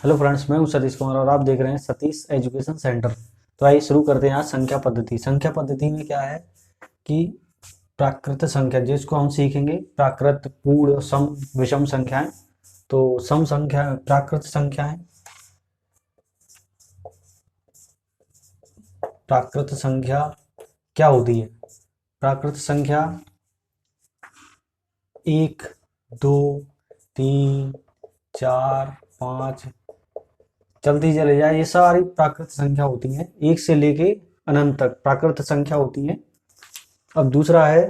Hello friends, मैं हूं सतीश कुमार और आप देख रहे हैं सतीश एजुकेशन सेंटर। तो आइए शुरू करते हैं आज संख्या पद्धति। संख्या पद्धति में क्या है कि प्राकृत संख्या जिसको हम सीखेंगे, प्राकृत, पूर्ण, सम, विषम संख्याएं। तो सम संख्या, प्राकृत संख्याएं, प्राकृत संख्या क्या होती है? प्राकृत संख्या 1, 2, 3, 4, 5 चलती चले जाए, ये सारी प्राकृत संख्या होती हैं। 1 से लेके अनंत तक प्राकृत संख्या होती है। अब दूसरा है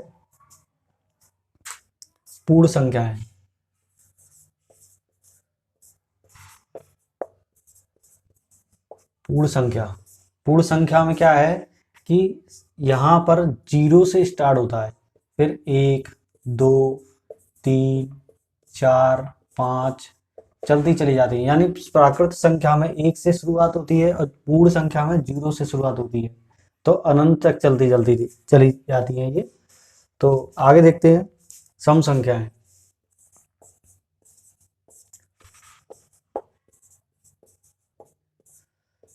पूर्ण संख्याएं। पूर्ण संख्या में क्या है कि यहाँ पर 0 से स्टार्ट होता है, फिर 1, 2, 3, 4, 5 चलती चली जाती है। यानी प्राकृत संख्या में 1 से शुरुआत होती है और पूर्ण संख्या में 0 से शुरुआत होती है, तो अनंत तक चलती चलती चली जाती है ये। तो आगे देखते हैं सम संख्याएं।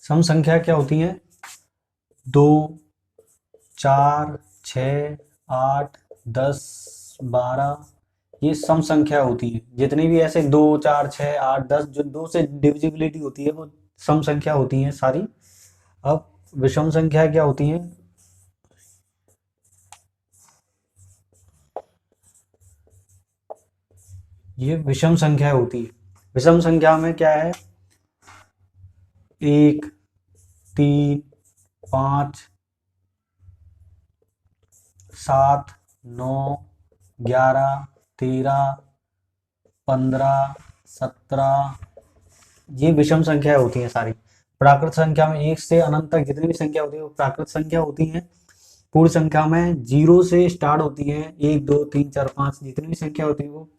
सम संख्या क्या होती है? 2, 4, 6, 8, 10, 12 ये सम संख्या होती है। जितनी भी ऐसे 2, 4, 6, 8, 10 जो 2 से डिविजिबिलिटी होती है वो सम संख्या होती हैं सारी। अब विषम संख्या क्या होती है? ये विषम संख्या होती है। विषम संख्या में क्या है? 1, 3, 5, 7, 9, 11, 13, 15, 17 ये विषम संख्या होती हैं सारी। प्राकृत संख्या में 1 से अनंत तक जितनी भी संख्या होती है वो प्राकृत संख्या होती हैं। पूर्ण संख्या में 0 से स्टार्ट होती है, 1, 2, 3, 4, 5 जितनी भी संख्या होती है वो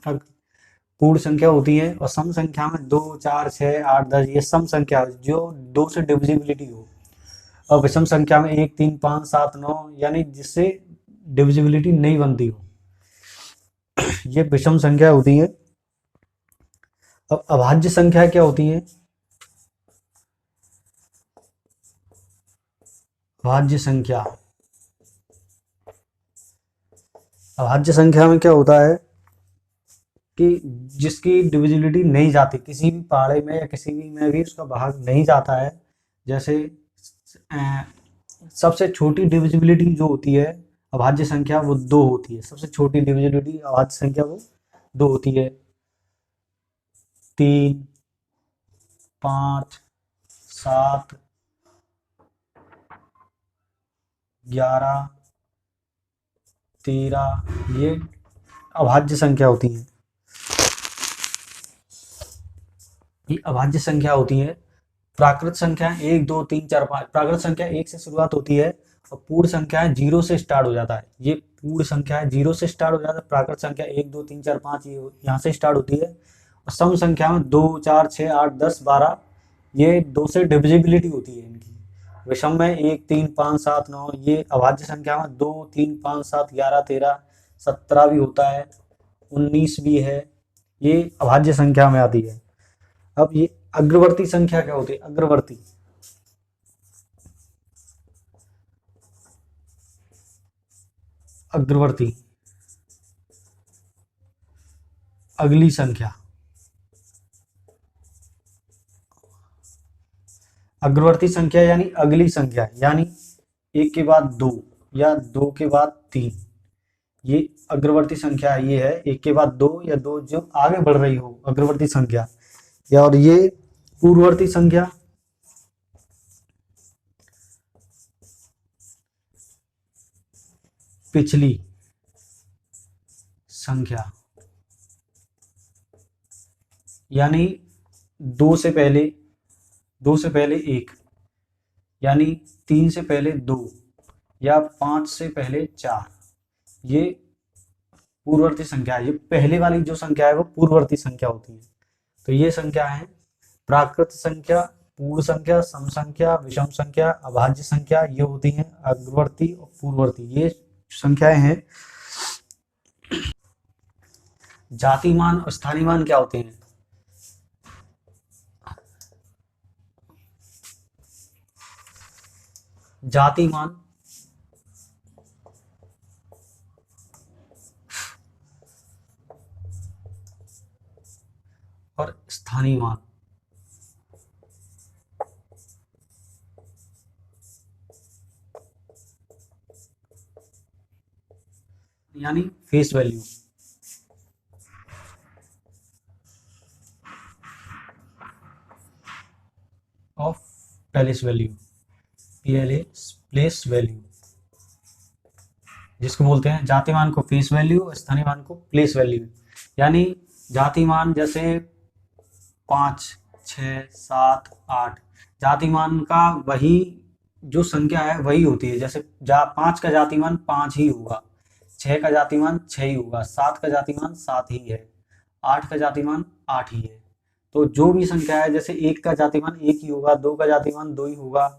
पूर्ण संख्या होती है। और सम संख्या में 2, 4, 6, 8, 10 ये सम संख्या जो 2 से डिविजिबिलिटी हो। और विषम संख्या में 1, 3, 5, 7, 9 यानी जिससे डिविजिबिलिटी नहीं बनती हो, ये विषम संख्या होती है। अब अभाज्य संख्या क्या होती है? अभाज्य संख्या, अभाज्य संख्या में क्या होता है कि जिसकी डिविजिबिलिटी नहीं जाती, किसी भी पहाड़े में या किसी भी में भी उसका भाग नहीं जाता है। जैसे सबसे छोटी डिविजिबिलिटी जो होती है अभाज्य संख्या वो 2 होती है। सबसे छोटी डिविजिबिलिटी अभाज्य संख्या वो 2 होती है। 3, 5, 7, 11, 13 ये अभाज्य संख्या होती है। ये अभाज्य संख्या होती है। प्राकृत संख्या 1, 2, 3, 4, 5 प्राकृत संख्या 1 से शुरुआत होती है और पूर्ण संख्या 0 से स्टार्ट हो जाता है। ये पूर्ण संख्या 0 से स्टार्ट हो जाता है। प्राकृत संख्या 1, 2, 3, 4, 5 ये यहाँ से स्टार्ट होती है। और सम संख्या में 2, 4, 6, 8, 10, 12 ये 2 से डिविजिबिलिटी होती है इनकी। विषम में 1, 3, 5, 7, 9 ये अभाज्य संख्या में 2, 3, 5, 7, 11, 13, 17 भी होता है, 19 भी है, ये अभाज्य संख्या में आती है। अब ये अग्रवर्ती संख्या क्या होती है? अग्रवर्ती, अग्रवर्ती अगली संख्या। अग्रवर्ती संख्या यानी अगली संख्या, यानी 1 के बाद 2 या 2 के बाद 3 ये अग्रवर्ती संख्या ये है। 1 के बाद 2 या 2 जो आगे बढ़ रही हो अग्रवर्ती संख्या। या और ये पूर्ववर्ती संख्या, पिछली संख्या, यानी 2 से पहले 1 यानी 3 से पहले 2 या 5 से पहले 4 ये पूर्ववर्ती संख्या है। ये पहले वाली जो संख्या है वो पूर्ववर्ती संख्या होती है। तो ये संख्या है प्राकृत संख्या, पूर्ण संख्या, सम संख्या, विषम संख्या, अभाज्य संख्या ये होती हैं अग्रवर्ती और पूर्ववर्ती। ये संख्याएं हैं। जातिमान और स्थानीमान क्या होते हैं? जाति मान, और स्थानीय मान। यानी face value. Of place value, place value, जिसको बोलते हैं जाति मान को फेस वैल्यू, स्थानीय मान को प्लेस वैल्यू। यानी जाति मान जैसे 5, 6, 7, 8, जाति मान का वही जो संख्या है वही होती है। जैसे 5 का जाति मान 5 ही होगा, 6 का जाति मान 6 ही होगा, 7 का जाति मान 7 ही है, 8 का जाति मान 8 ही है। तो जो भी संख्या है, जैसे 1 का जाति मान 1 ही होगा, 2 का जाति मान 2 ही होगा,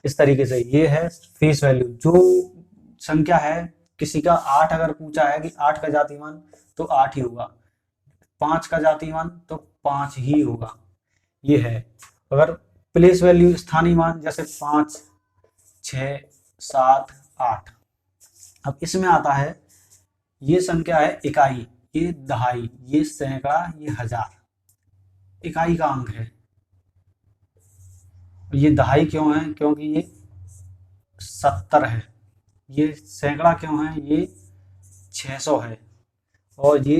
इस तरीके से ये है फेस वैल्यू। जो संख्या है, किसी का 8 अगर पूछा है कि 8 का जाति मान, तो 8 ही होगा, 5 का जाति मान तो 5 ही होगा, ये है। अगर प्लेस वैल्यू स्थानीय मान जैसे 5, 6, 7, 8। अब इसमें आता है, ये संख्या है इकाई, ये दहाई, ये सैकड़ा, ये हजार, इकाई का अंक है। ये दहाई क्यों है? क्योंकि ये 70 है। ये सैकड़ा क्यों है? ये 600 है। और ये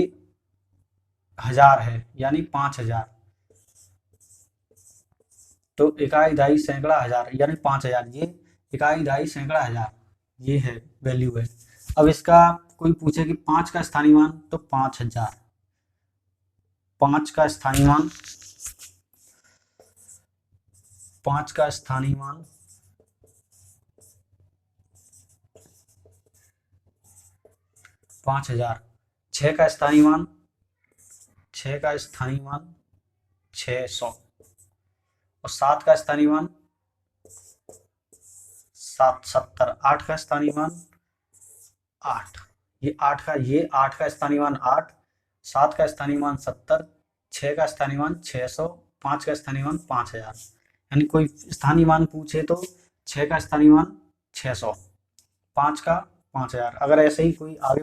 हजार है, यानी 5000। तो इकाई, दहाई, सैकड़ा, हजार, यानी 5000। ये इकाई, दहाई, सैकड़ा, हजार, ये है वैल्यू है। अब इसका कोई पूछे कि 5 का स्थानीय मान, तो 5000। 5 का स्थानीय मान, 5 का स्थानीय मान 5000। 6 का स्थानीय मान, 6 का स्थानीय मान 600। और 7 का स्थानीय मान 70। 8 का स्थानीय मान 8। ये 8 का स्थानीय मान 8, 7 का स्थानीय मान 70, 6 का स्थानीय मान 600, 5 का स्थानीय मान 5000। यानी कोई स्थानीय मान पूछे तो 6 का स्थानीय मान 600, 5 का 5000। अगर ऐसे ही कोई आगे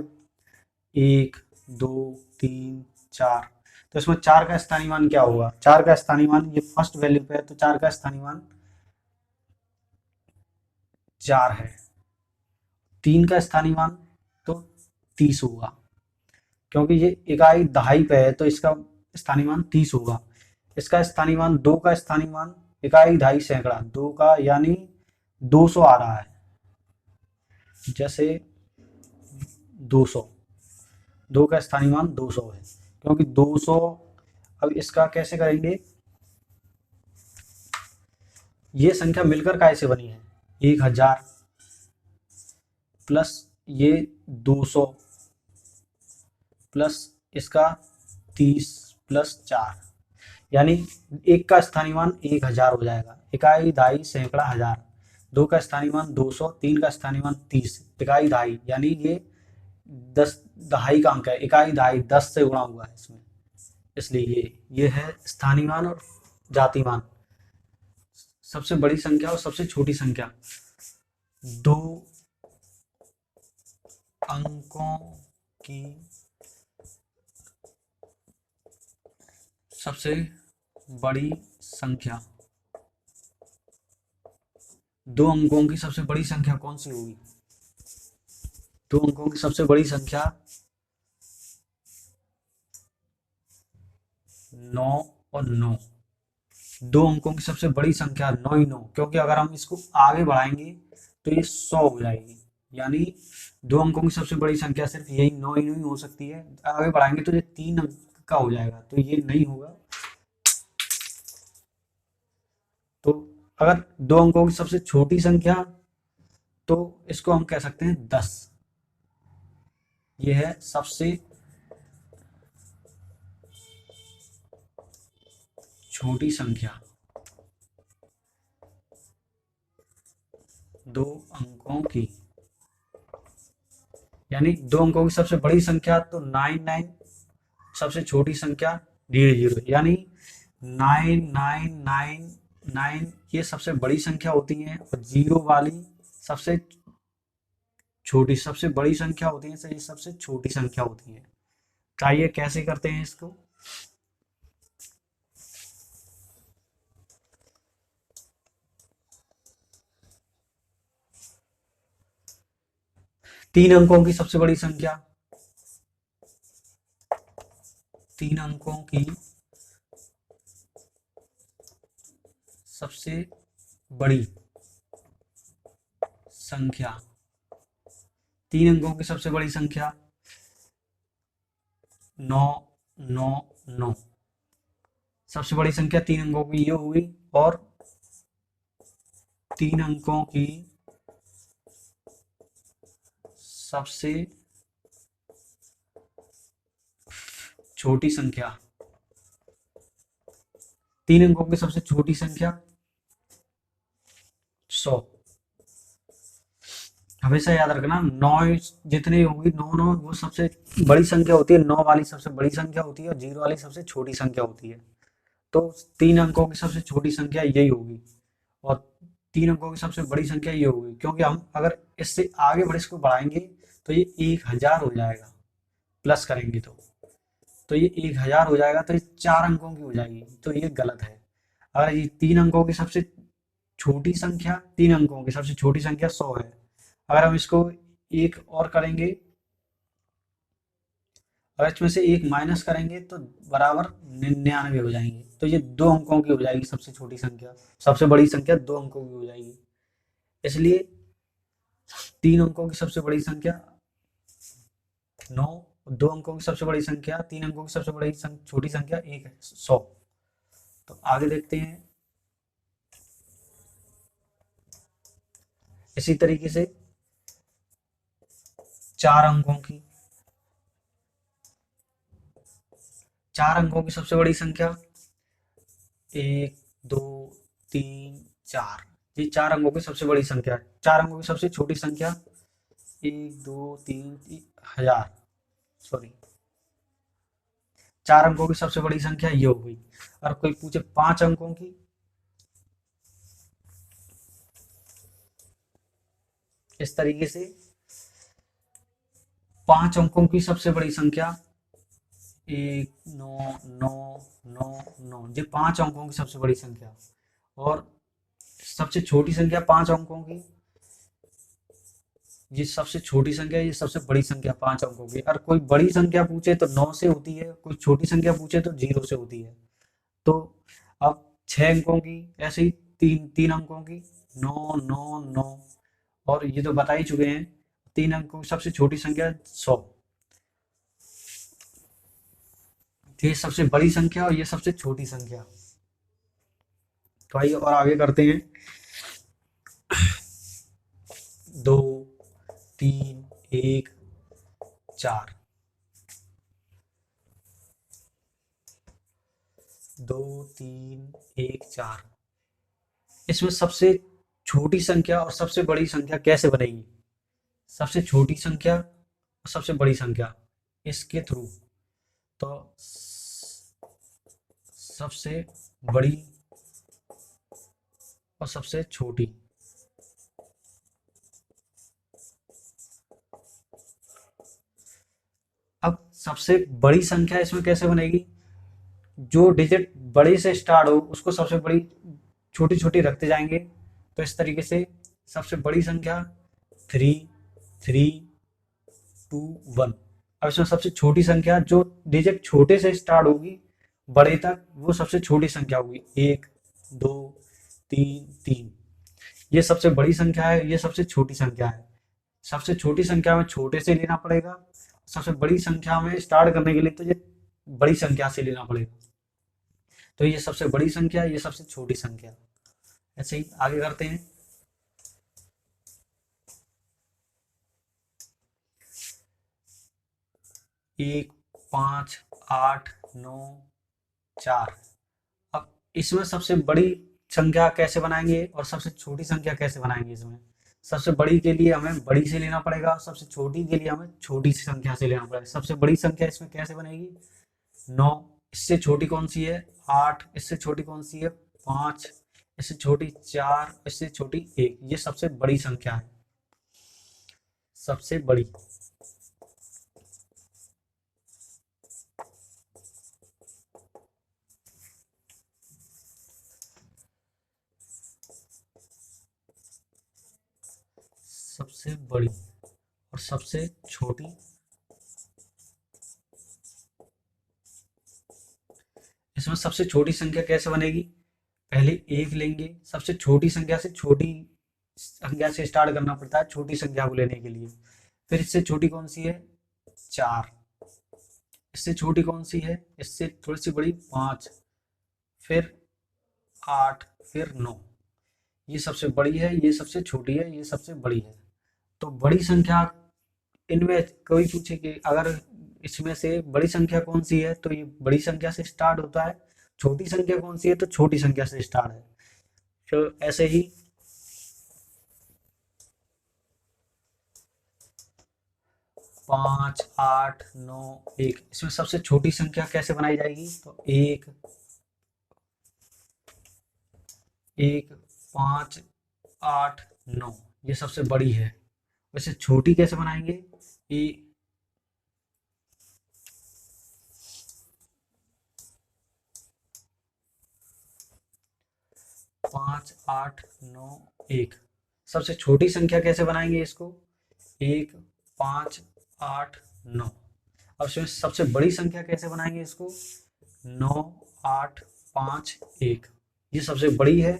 1, 2, 3, 4, तो इसमें 4 का स्थानीय मान क्या होगा? 4 का स्थानीय मान, ये फर्स्ट वैल्यू पे है, तो 4 का स्थानीय मान 4 है। 3 का स्थानीय मान तो 30 होगा, क्योंकि ये इकाई दहाई पे है, तो इसका स्थानीय मान 30 होगा। इसका स्थानीय मान, 2 का स्थानीय मान, इकाई, दहाई, सैकड़ा, 2 का यानी 200 आ रहा है। जैसे 200, 2 का स्थानीय मान 200 है, क्योंकि 200। अब इसका कैसे करेंगे? ये संख्या मिलकर कैसे बनी है? 1000 प्लस ये 200 प्लस इसका 30 प्लस 4, यानी 1 का स्थानीय मान 1000 हो जाएगा। इकाई, दहाई, सैकड़ा, हजार। 2 का स्थानीय मान 200, 3 का स्थानीय मान 30, इकाई, दहाई, यानी ये 10 दहाई का अंक है। इकाई, दहाई 10 से गुणा हुआ है इसमें, इसलिए ये है स्थानीय मान और जाति मान। सबसे बड़ी संख्या और सबसे छोटी संख्या, 2 अंकों की सबसे बड़ी संख्या, 2 अंकों की सबसे बड़ी संख्या कौन सी होगी? 2 अंकों की सबसे बड़ी संख्या 9 और 9। 2 अंकों की सबसे बड़ी संख्या 9 ही 9, क्योंकि अगर हम इसको आगे बढ़ाएंगे तो ये 100 हो जाएगी। यानी 2 अंकों की सबसे बड़ी संख्या सिर्फ यही 9 ही हो सकती है। आगे बढ़ाएंगे तो ये 3 अंक का हो जाएगा, तो ये नहीं होगा। तो अगर 2 अंकों की सबसे छोटी संख्या, तो इसको हम कह सकते हैं 10। ये है सबसे छोटी संख्या 2 अंकों की। यानी 2 अंकों की सबसे बड़ी संख्या तो 99, सबसे छोटी संख्या 00, यानी 9999 9 ये सबसे बड़ी संख्या होती है और 0 वाली सबसे छोटी, सबसे बड़ी संख्या होती है तो ये सबसे छोटी संख्या होती है। तो आइए कैसे करते हैं इसको। तीन अंकों की सबसे बड़ी संख्या, 3 अंकों की सबसे बड़ी संख्या, 3 अंकों की सबसे बड़ी संख्या 999, सबसे बड़ी संख्या 3 अंकों की ये हुई। और 3 अंकों की सबसे छोटी संख्या, 3 अंकों की सबसे छोटी संख्या 100। हमेशा याद रखना 9 जितनी होगी 9 वो सबसे बड़ी संख्या होती है, 9 वाली सबसे बड़ी संख्या होती है और 0 वाली सबसे छोटी संख्या होती है। तो 3 अंकों की सबसे छोटी संख्या यही होगी और 3 अंकों की सबसे बड़ी संख्या ये होगी, क्योंकि हम अगर इससे आगे बढ़ इसको बढ़ाएंगे तो ये 1000 हो जाएगा, प्लस करेंगे तो ये 1000 हो जाएगा, तो ये 4 अंकों की हो जाएगी, तो ये गलत है। अगर ये 3 अंकों की सबसे छोटी संख्या, 3 अंकों की सबसे छोटी संख्या 100 है, अगर हम इसको एक और करेंगे, अगर इसमें से एक माइनस करेंगे तो बराबर 99 हो जाएंगे, तो ये 2 अंकों की हो जाएगी सबसे छोटी संख्या, सबसे बड़ी संख्या 2 अंकों की हो जाएगी। इसलिए 3 अंकों की सबसे बड़ी संख्या 9, 2 अंकों की सबसे बड़ी संख्या, 3 अंकों की सबसे बड़ी छोटी संख्या 1 है, 100। तो आगे देखते हैं। इसी तरीके से 4 अंकों की, 4 अंकों की सबसे बड़ी संख्या 1 2 3 4, ये 4 अंकों की सबसे बड़ी संख्या है। 4 अंकों की सबसे छोटी संख्या 1 2 3 1000, सॉरी, 4 अंकों की सबसे बड़ी संख्या ये हो गई। और कोई पूछे 5 अंकों की, इस तरीके से 5 अंकों की सबसे बड़ी संख्या 1 9 9 9 9, ये 5 अंकों की सबसे बड़ी संख्या। और सबसे छोटी संख्या 5 अंकों की, ये सबसे छोटी संख्या, ये सबसे बड़ी संख्या 5 अंकों की। अगर कोई बड़ी संख्या पूछे तो 9 से होती है, कोई छोटी संख्या पूछे तो 0 से होती है। तो अब 6 अंकों की, ऐसे ही 3 अंकों की 9 9 9, और ये तो बता ही चुके हैं 3 अंकों की सबसे छोटी संख्या 100। ये सबसे बड़ी संख्या और ये सबसे छोटी संख्या। तो आइए और आगे करते हैं। 2 3 1 4, 2 3 1 4, इसमें सबसे छोटी संख्या और सबसे बड़ी संख्या कैसे बनेगी? सबसे छोटी संख्या और सबसे बड़ी संख्या इसके थ्रू, तो सबसे बड़ी और सबसे छोटी, अब सबसे बड़ी संख्या इसमें कैसे बनेगी? जो डिजिट बड़े से स्टार्ट हो उसको सबसे बड़ी छोटी छोटी रखते जाएंगे। तो इस तरीके से सबसे बड़ी संख्या 3 3 2 1। अब इसमें सबसे छोटी संख्या जो डिजिट छोटे से स्टार्ट होगी बड़े तक, वो सबसे छोटी संख्या होगी 1 2 3 3। ये सबसे बड़ी संख्या है, ये सबसे छोटी संख्या है। सबसे छोटी संख्या में छोटे से लेना पड़ेगा, सबसे बड़ी संख्या में स्टार्ट करने के लिए तो ये बड़ी संख्या से लेना पड़ेगा। तो ये सबसे बड़ी संख्या, ये सबसे छोटी संख्या। ऐसे ही आगे करते हैं। 1 5 8 9 4। अब इसमें सबसे बड़ी संख्या कैसे बनाएंगे और सबसे छोटी संख्या कैसे बनाएंगे? इसमें सबसे बड़ी के लिए हमें बड़ी से लेना पड़ेगा, सबसे छोटी के लिए हमें छोटी सी संख्या से लेना पड़ेगा। सबसे बड़ी संख्या इसमें कैसे बनेगी? 9, इससे छोटी कौन सी है? 8, इससे छोटी कौन सी है? 5, इससे छोटी 4, इससे छोटी 1, ये सबसे बड़ी संख्या है, सबसे बड़ी। सबसे बड़ी और सबसे छोटी, इसमें सबसे छोटी संख्या कैसे बनेगी? पहले 1 लेंगे, सबसे छोटी संख्या से छोटी संख्या से स्टार्ट करना पड़ता है छोटी संख्या को लेने के लिए। फिर इससे छोटी कौन सी है? 4। इससे छोटी कौन सी है? इससे थोड़ी सी बड़ी 5, फिर 8, फिर 9। ये सबसे बड़ी है, ये सबसे छोटी है, ये सबसे बड़ी है। तो बड़ी संख्या, इनमें कोई पूछे कि अगर इसमें से बड़ी संख्या कौन सी है, तो ये बड़ी संख्या से स्टार्ट होता है। छोटी संख्या कौन सी है, तो छोटी संख्या से स्टार्ट है। तो ऐसे ही 5, 8, 9, 1, इसमें सबसे छोटी संख्या कैसे बनाई जाएगी? तो 1, 1, 5, 8, 9, ये सबसे बड़ी है। वैसे छोटी कैसे बनाएंगे? ये 5, 8, 9, 1, सबसे छोटी संख्या कैसे बनाएंगे इसको? 1, 5, 8, 9। अब इसमें सबसे बड़ी संख्या कैसे बनाएंगे इसको? 9, 8, 5, 1, ये सबसे बड़ी है,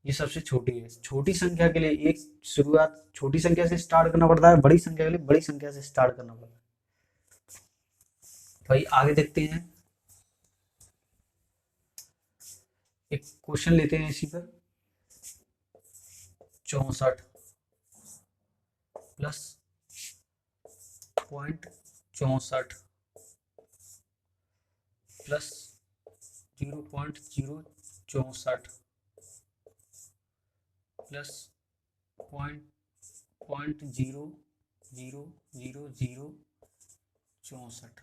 ये सबसे छोटी है। छोटी संख्या के लिए एक शुरुआत छोटी संख्या से स्टार्ट करना पड़ता है, बड़ी संख्या के लिए बड़ी संख्या से स्टार्ट करना पड़ता है। भाई आगे देखते हैं, एक क्वेश्चन लेते हैं इसी पर। 64 प्लस 0.64 प्लस 0.064 प्लस पॉइंट 0.00064,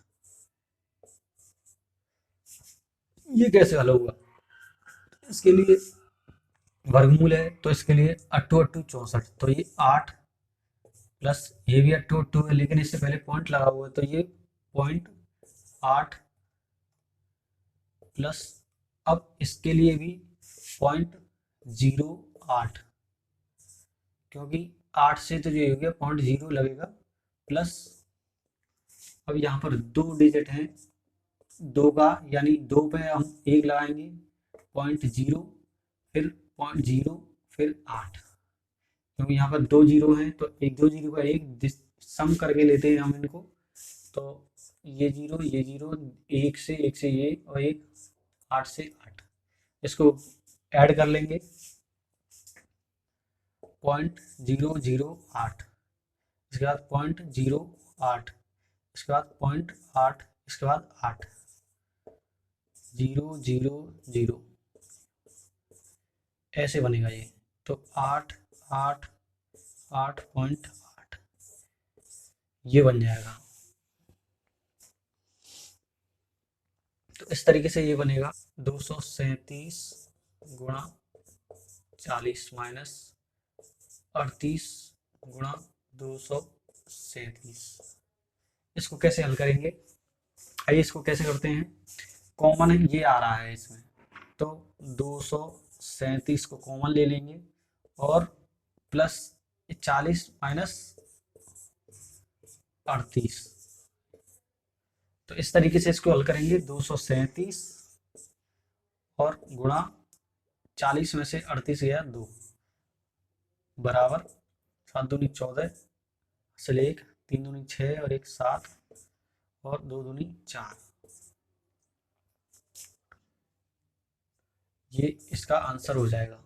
ये कैसे हल होगा? इसके लिए वर्गमूल है, तो इसके लिए अट्ठू अट्ठू 64, तो ये 8 प्लस ये भी अट्ठू अट्ठू है, लेकिन इससे पहले पॉइंट लगा हुआ है, तो ये 0.8 प्लस, अब इसके लिए भी 0.08, क्योंकि 8 से तो ये हो गया 0.0 लगेगा, प्लस अब यहाँ पर 2 डिजिट हैं, 2 का यानी 2 पे हम 1 लगाएंगे, 0.0, फिर 0.0, फिर 8, क्योंकि यहाँ पर 2 जीरो हैं, तो एक 2 जीरो का एक सम करके लेते हैं हम इनको। तो ये जीरो, ये जीरो, एक से ये, और एक 8 से 8, इसको ऐड कर लेंगे, 0.008, इसके बाद 0.08, इसके बाद 0.8, इसके बाद 8, 000, ऐसे बनेगा ये। तो 8, 8, 8.8, ये बन जाएगा। तो इस तरीके से ये बनेगा 237 गुणा 40 माइनस 38 गुणा 237। इसको कैसे हल करेंगे? आइए इसको कैसे करते हैं। कॉमन ये आ रहा है इसमें, तो 237 को कॉमन ले लेंगे, और प्लस 40 माइनस 38, तो इस तरीके से इसको हल करेंगे। 237 और गुणा 40 में से 38 गया 2, बराबर 7 दूनी 14, असल 1, 3 दूनी 6 और 1 7, और 2 दूनी 4, ये इसका आंसर हो जाएगा।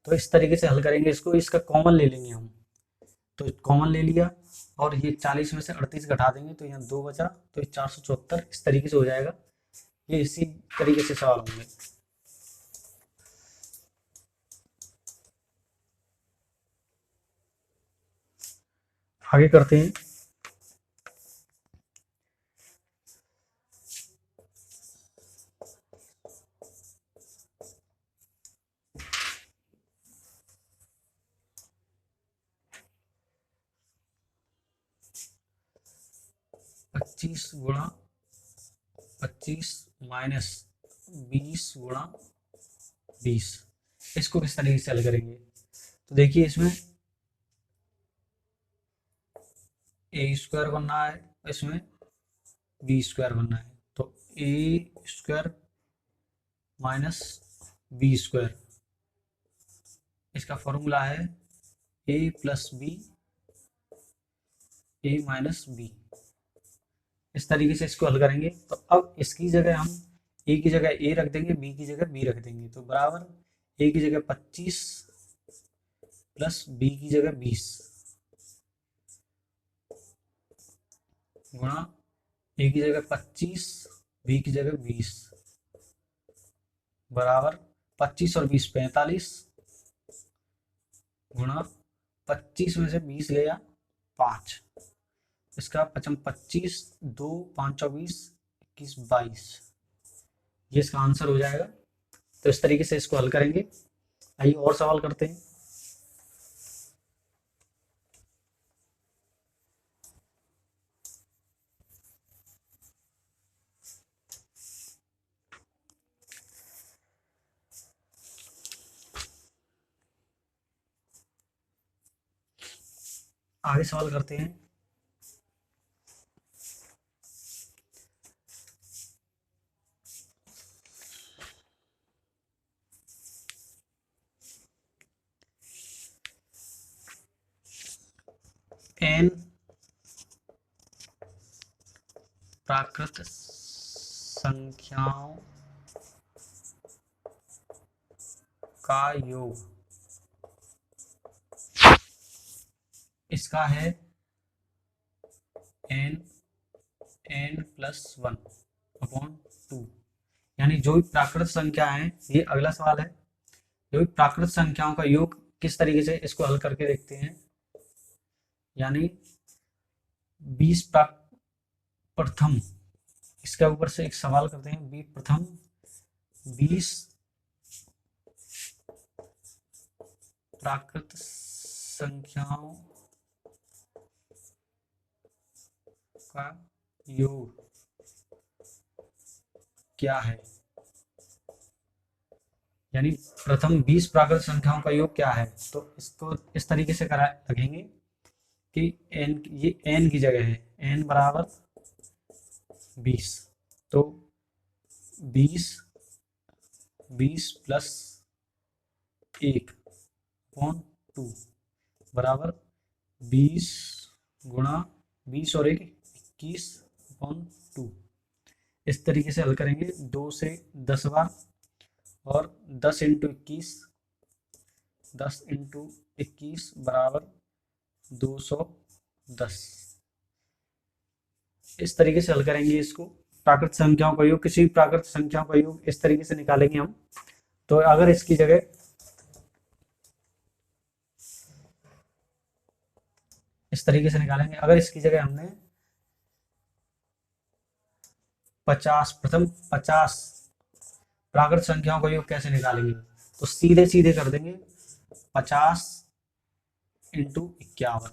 तो इस तरीके से हल करेंगे इसको, इसका कॉमन ले लेंगे हम, तो कॉमन ले लिया, और ये 40 में से 38 घटा देंगे, तो यहाँ 2 बचा, तो ये 474 इस तरीके से हो जाएगा। ये इसी तरीके से सवाल होंगे। आगे करते हैं। 25 गुणा 25 माइनस 20 गुणा 20। इसको किस तरीके से हल करेंगे? तो देखिए इसमें ए स्क्वायर बनना है, इसमें बी स्क्वायर बनना है। तो ए स्क्वायर माइनस बी स्क्वायर, इसका फॉर्मूला है ए प्लस बी ए माइनस बी। इस तरीके से इसको हल करेंगे। तो अब इसकी जगह हम ए की जगह ए रख देंगे, बी की जगह बी रख देंगे। तो बराबर ए की जगह 25 प्लस बी की जगह 20 गुणा ए की जगह 25 बी की जगह 20 बराबर 25 और 20 45 गुणा 25 में से 20 गया 5, इसका 25 2 5 20 21 22, ये इसका आंसर हो जाएगा। तो इस तरीके से इसको हल करेंगे। आइए और सवाल करते हैं। आगे सवाल करते हैं। n प्राकृत संख्याओं का योग, इसका है n प्लस 1 अपॉन 2। यानी जो भी प्राकृत संख्या है, ये अगला सवाल है, जो भी प्राकृत संख्याओं का योग किस तरीके से, इसको हल करके देखते हैं। यानी 20 प्रथम, इसके ऊपर से एक सवाल करते हैं। बी प्रथम 20 प्राकृत संख्याओं का योग क्या है? यानी प्रथम 20 प्राकृत संख्याओं का योग क्या है? तो इसको इस तरीके से करा लगेंगे कि n, ये n की जगह है, n बराबर 20। तो 20 प्लस 1 अपॉन 2 बराबर 20 गुणा 20 और 1 21 अपॉन 2। इस तरीके से हल करेंगे। 2 से 10 बार और 10 इंटू 21, 10 इंटू 21 बराबर 210। इस तरीके से हल करेंगे इसको। प्राकृत संख्याओं का योग, किसी भी प्राकृत संख्याओं का योग इस तरीके से निकालेंगे हम। तो अगर इसकी जगह इस तरीके से निकालेंगे, अगर इसकी जगह हमने 50 प्रथम 50 प्राकृत संख्याओं का योग कैसे निकालेंगे? तो सीधे सीधे कर देंगे 50 इंटू 51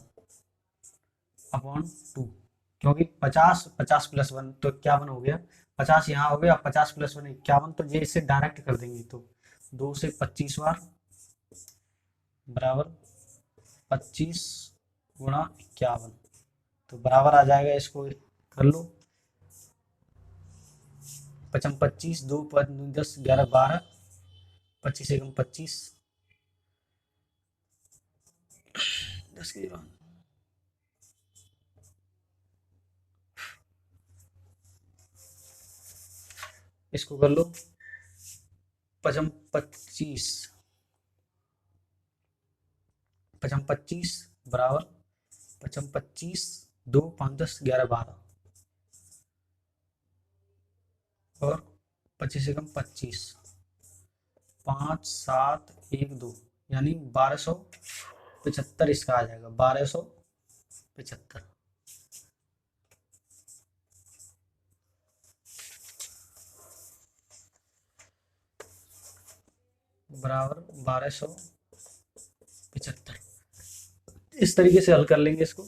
अपॉन 2, क्योंकि 50 50 प्लस 1 तो 51 हो गया, 50 यहाँ हो गया, 50 प्लस 1 51, तो ये इसे डायरेक्ट कर देंगे। तो 2 से 25 बार बराबर 25 गुणा 51, तो बराबर आ जाएगा। इसको कर लो, 55 25 2 5 10 11 12 25 एकम 25 10 के बाद इसको कर लो, 55 25 55 25 बराबर 55 25 2 5 10 11 12 और 25 एकम 25 5 7 1 2, यानी 1275 इसका आ जाएगा, 1275 बराबर 1275। इस तरीके से हल कर लेंगे इसको।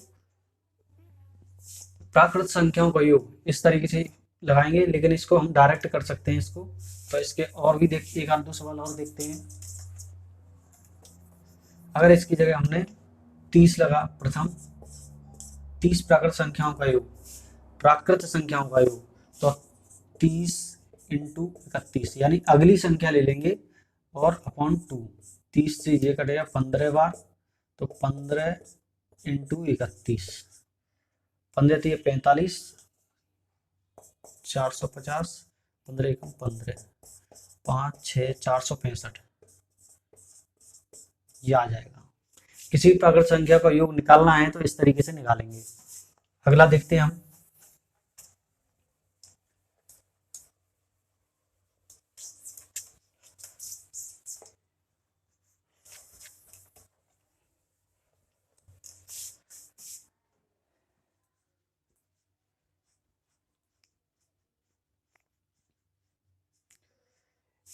प्राकृत संख्याओं का योग इस तरीके से लगाएंगे, लेकिन इसको हम डायरेक्ट कर सकते हैं इसको। तो इसके और भी देखते, एक आध दो सवाल और देखते हैं। अगर इसकी जगह हमने 30 लगा, प्रथम 30 प्राकृत संख्याओं का योग, प्राकृत संख्याओं का योग, तो 30 इंटू 31 यानी अगली संख्या ले लेंगे और अपॉन 2। 30 से ये कटेगा 15 बार, तो 15 इंटू 31, 15 तो ये 45, 450, 15 एकम 15, 5 6 465, ये आ जाएगा। किसी भी प्राकृत संख्या का योग निकालना है तो इस तरीके से निकालेंगे। अगला देखते हैं हम।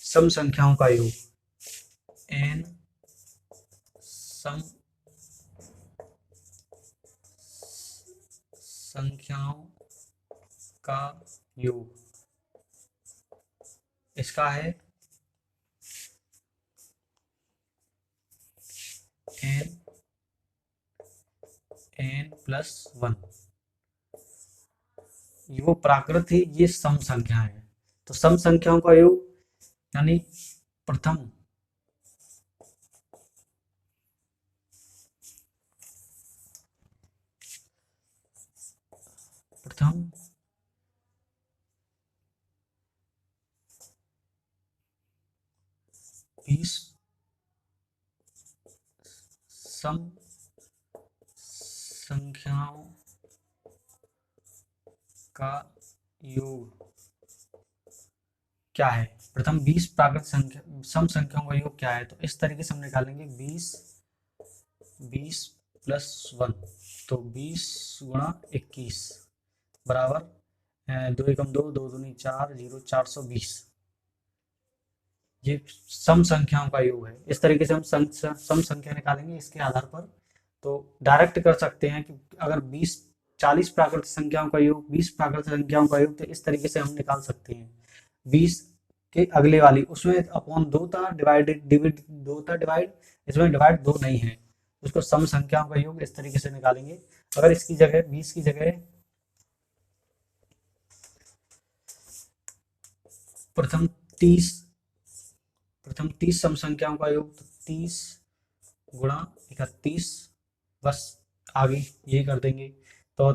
सम संख्याओं का योग, n सम संख्याओं का योग, इसका है n प्लस 1। वो प्राकृत ही, ये सम संख्या है। तो सम संख्याओं का योग यानी प्रथम प्रथम 20 सम संख्याओं का योग क्या है। प्रथम 20 प्राकृत संख्या सम संख्याओं का योग क्या है, तो इस तरीके से हम निकालेंगे 20 प्लस 1, तो 20 गुणा 21 बराबर 2 एकम 2, 2 दूनी 4, 0 420। ये सम संख्याओं का योग है। इस तरीके से हम सम संख्या निकालेंगे इसके आधार पर। तो डायरेक्ट कर सकते हैं कि अगर 40 प्राकृत संख्याओं का योग, 20 प्राकृत संख्याओं का योग, तो इस तरीके से हम निकाल सकते हैं। 20 के अगले वाली, उसमें अपॉन 2 था, डिवाइड 2 था डिवाइड, इसमें डिवाइड 2 नहीं है, उसको सम संख्याओं का योग इस तरीके से निकालेंगे। अगर इसकी जगह 20 की जगह प्रथम 30 सम संख्याओं का योग, तो 30 गुणा 31, बस आगे ये कर देंगे। तो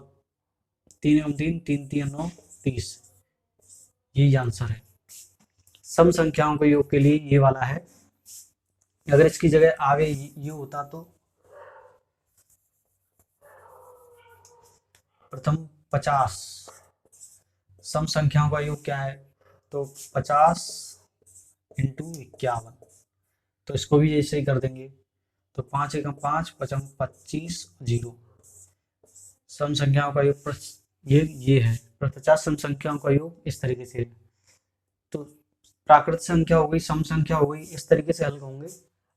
3 एकम 3, 3 3 9 30, ये आंसर है। सम संख्याओं के योग के लिए ये वाला है। अगर इसकी जगह आगे ये होता तो प्रथम 50 सम संख्याओं का योग क्या है, तो 50 इंटू 51, तो इसको भी ऐसे ही कर देंगे। तो 5 एकम 5, 5 25, 0 सम संख्याओं का योग ये है। 50 सम संख्याओं का योग इस तरीके से है। तो प्राकृत संख्या हो गई, सम संख्या हो गई, इस तरीके से हल होंगे।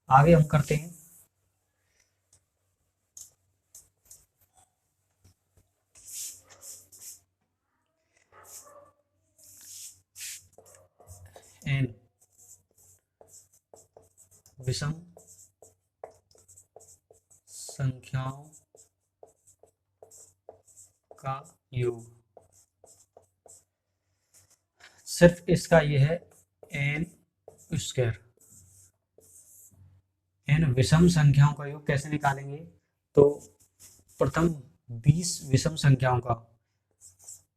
आगे हम करते हैं n विषम संख्याओं का योग। सिर्फ इसका ये है n स्क्वायर। n विषम संख्याओं का योग कैसे निकालेंगे, तो प्रथम 20 विषम संख्याओं का,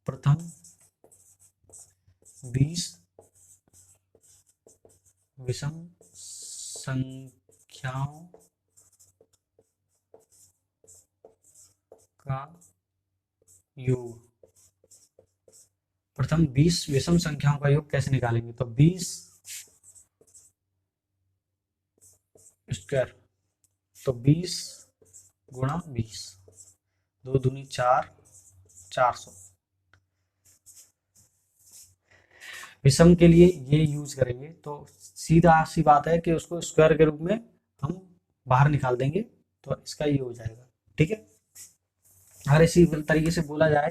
प्रथम 20 विषम संख्याओं का योग। प्रथम 20 विषम संख्याओं का योग कैसे निकालेंगे, तो 20 स्क्वायर, तो 20 गुणा 20, 2 दूनी 4, 400। विषम के लिए ये यूज करेंगे, तो सीधा सी बात है कि उसको स्क्वायर के रूप में हम बाहर निकाल देंगे, तो इसका ये हो जाएगा। ठीक है। अगर इसी तरीके से बोला जाए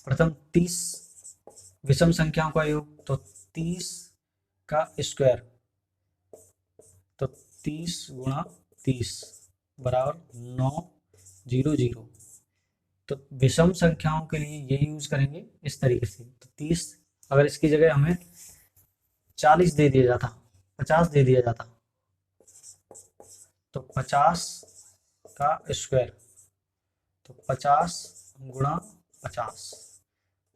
प्रथम 30 विषम संख्याओं का योग, तो 30 का स्क्वायर, तो 30 गुणा 30 बराबर 900। तो विषम संख्याओं के लिए ये यूज करेंगे इस तरीके से। तो 30, अगर इसकी जगह हमें 40 दे दिया जाता, 50 दे दिया जाता, तो 50 का स्क्वायर, तो 50 गुणा 50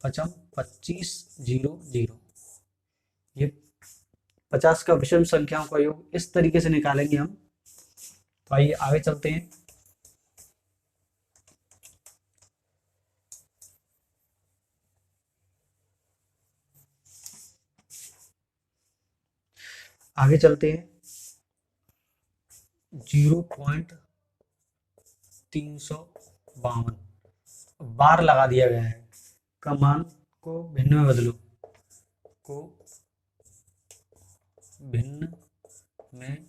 पचम 2500। ये 50 का विषम संख्याओं का योग इस तरीके से निकालेंगे हम। तो आइए आगे चलते हैं। आगे चलते हैं। 0.352 बार लगा दिया गया है, का मान को भिन्न में बदलो, को भिन्न में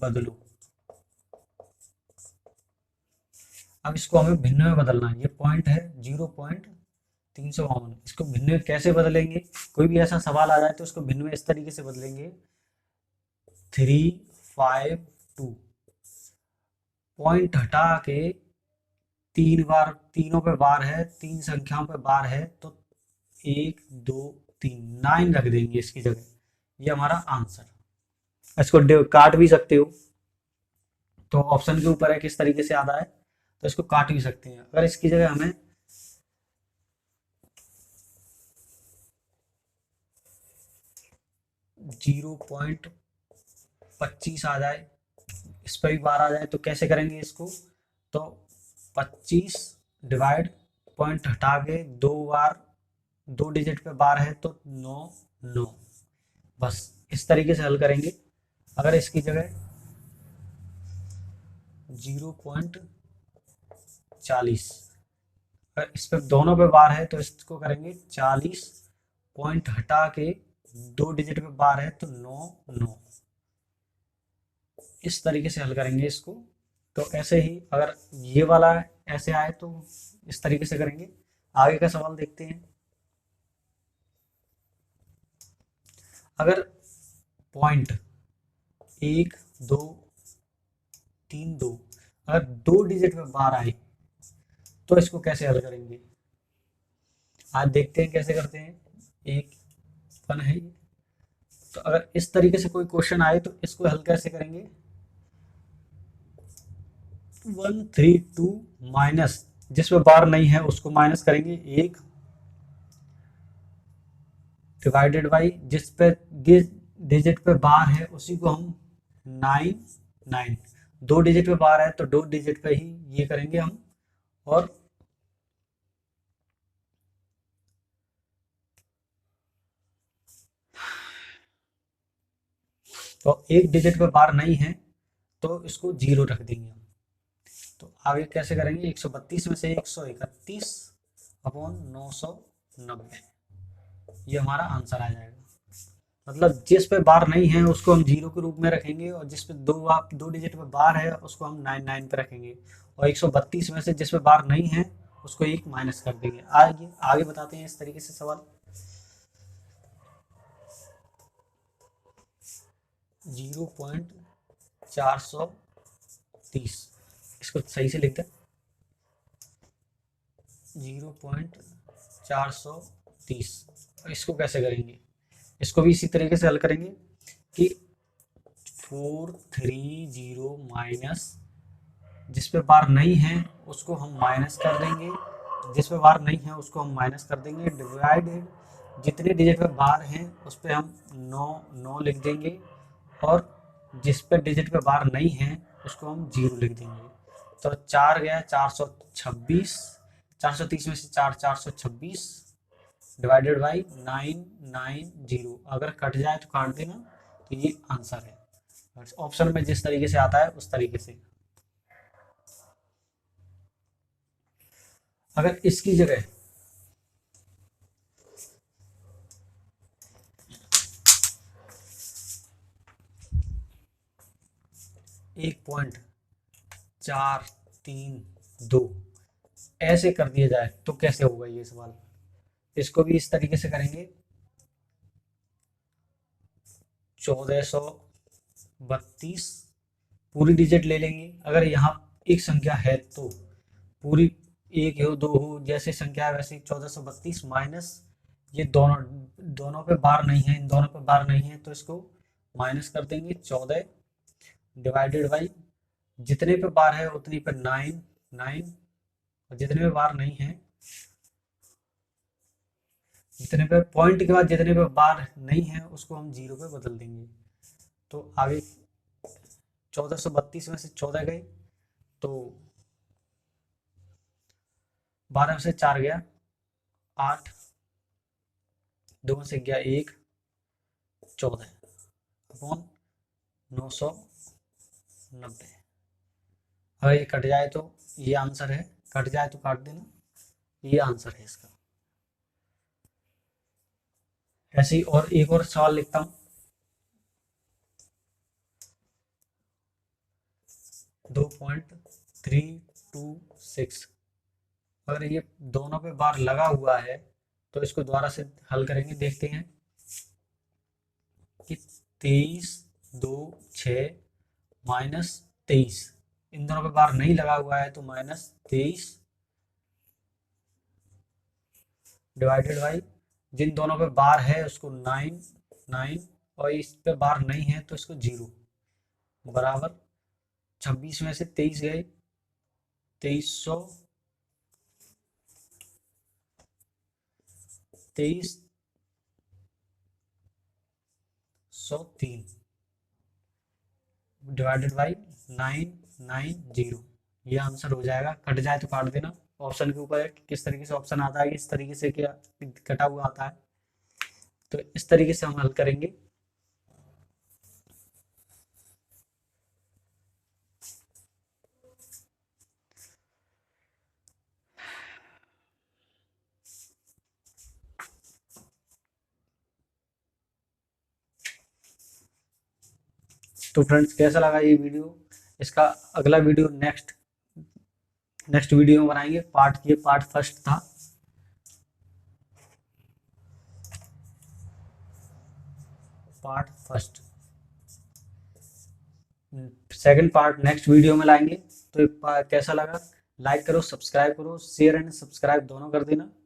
बदलो। अब इसको हमें भिन्न में बदलना है। ये पॉइंट है 0.352, इसको भिन्न में कैसे बदलेंगे? कोई भी ऐसा सवाल आ जाए तो इसको भिन्न में इस तरीके से बदलेंगे, 352, पॉइंट हटा के 3 बार, तीनों पे बार है, 3 संख्याओं पे बार है, तो 1 2 3 9 रख देंगे इसकी जगह। ये हमारा आंसर। इसको काट भी सकते हो, तो ऑप्शन के ऊपर है किस तरीके से आता है, तो इसको काट भी सकते हैं। अगर इसकी जगह हमें 0.25 आ जाए, इस पर भी बार आ जाए, तो कैसे करेंगे इसको? तो 25 डिवाइड, पॉइंट हटा के 2 बार, 2 डिजिट पे बार है, तो 9 9, बस इस तरीके से हल करेंगे। अगर इसकी जगह 0.40, अगर इस पे दोनों पे बार है तो इसको करेंगे 40, पॉइंट हटा के 2 डिजिट पे बार है, तो 9 9, इस तरीके से हल करेंगे इसको। तो ऐसे ही अगर ये वाला ऐसे आए तो इस तरीके से करेंगे। आगे का सवाल देखते हैं। अगर पॉइंट 1 2 3 2 अगर 2 डिजिट में बार आए तो इसको कैसे हल करेंगे? आज देखते हैं कैसे करते हैं। एक वन है, तो अगर इस तरीके से कोई क्वेश्चन आए तो इसको हल कैसे करेंगे? 132 माइनस, जिसमें बार नहीं है उसको माइनस करेंगे, 1 डिवाइडेड बाई जिस पे डिजिट पे बार है उसी को हम 9 9, 2 डिजिट पे बार है तो 2 डिजिट पे ही ये करेंगे हम। और तो 1 डिजिट पे बार नहीं है तो इसको 0 रख देंगे हम। तो आगे कैसे करेंगे? 132 में से 131 अपॉन 990, ये हमारा आंसर आ जाएगा। मतलब जिस पे बार नहीं है उसको हम 0 के रूप में रखेंगे, और जिस पे 2 डिजिट पे बार है उसको हम 9 पे रखेंगे, और 132 में से जिस पे बार नहीं है उसको 1 माइनस कर देंगे। आगे आगे बताते हैं इस तरीके से सवाल। 0.430, इसको सही से लिखते हैं, 0.430। इसको कैसे करेंगे? इसको भी इसी तरीके से हल करेंगे कि 430 माइनस, जिस पे बार नहीं है उसको हम माइनस कर देंगे, जिस पे बार नहीं है उसको हम माइनस कर देंगे, डिवाइडेड जितने डिजिट पे बार हैं उस पे हम 9 9 लिख देंगे, और जिस पे डिजिट पे बार नहीं है उसको हम 0 लिख देंगे। तो 4 गया 426, 430 में से 4 426 डिवाइडेड बाई 990। अगर कट जाए तो काट देना, तो ये आंसर है। ऑप्शन में जिस तरीके से आता है उस तरीके से। अगर इसकी जगह 1.432 ऐसे कर दिया जाए तो कैसे होगा ये सवाल। इसको भी इस तरीके से करेंगे, 1432 पूरी डिजिट ले लेंगे। अगर यहाँ एक संख्या है तो पूरी, एक हो दो हो जैसे संख्या है वैसे 1432 माइनस ये दोनों, दोनों पे बार नहीं है, इन दोनों पे बार नहीं है तो इसको माइनस कर देंगे 14 डिवाइडेड बाई जितने पे बार है उतनी पे 9 9, और जितने पे बार नहीं है, जितने पे पॉइंट के बाद जितने पे बार नहीं है उसको हम जीरो पे बदल देंगे। तो आगे 1432 में से 14 गए तो 12 में से 4 गया 8, 2 में से गया 1, 14 अपॉन 990। अगर ये कट जाए तो ये आंसर है, कट जाए तो काट देना, ये आंसर है इसका। ऐसे ही और एक और सवाल लिखता हूँ, 2.326। अगर ये दोनों पे बार लगा हुआ है तो इसको दोबारा से हल करेंगे, देखते हैं कि 23 2 6 माइनस 23, इन दोनों पे बार नहीं लगा हुआ है तो माइनस 23 डिवाइडेड बाई जिन दोनों पे बार है उसको 9 9, और इस पे बार नहीं है तो इसको 0 बराबर 26 में से 23 गए 2300 2303 डिवाइडेड बाई 990। ये आंसर हो जाएगा। कट जाए तो काट देना, ऑप्शन के ऊपर है कि किस तरीके से ऑप्शन आता है, इस तरीके से क्या कटा हुआ आता है, तो इस तरीके से हम हल करेंगे। तो फ्रेंड्स कैसा लगा ये वीडियो, इसका अगला वीडियो नेक्स्ट वीडियो में बनाएंगे। ये पार्ट फर्स्ट था। Part first, second part next video में लाएंगे। तो कैसा लगा, लाइक करो, सब्सक्राइब करो, शेयर एंड सब्सक्राइब दोनों कर देना।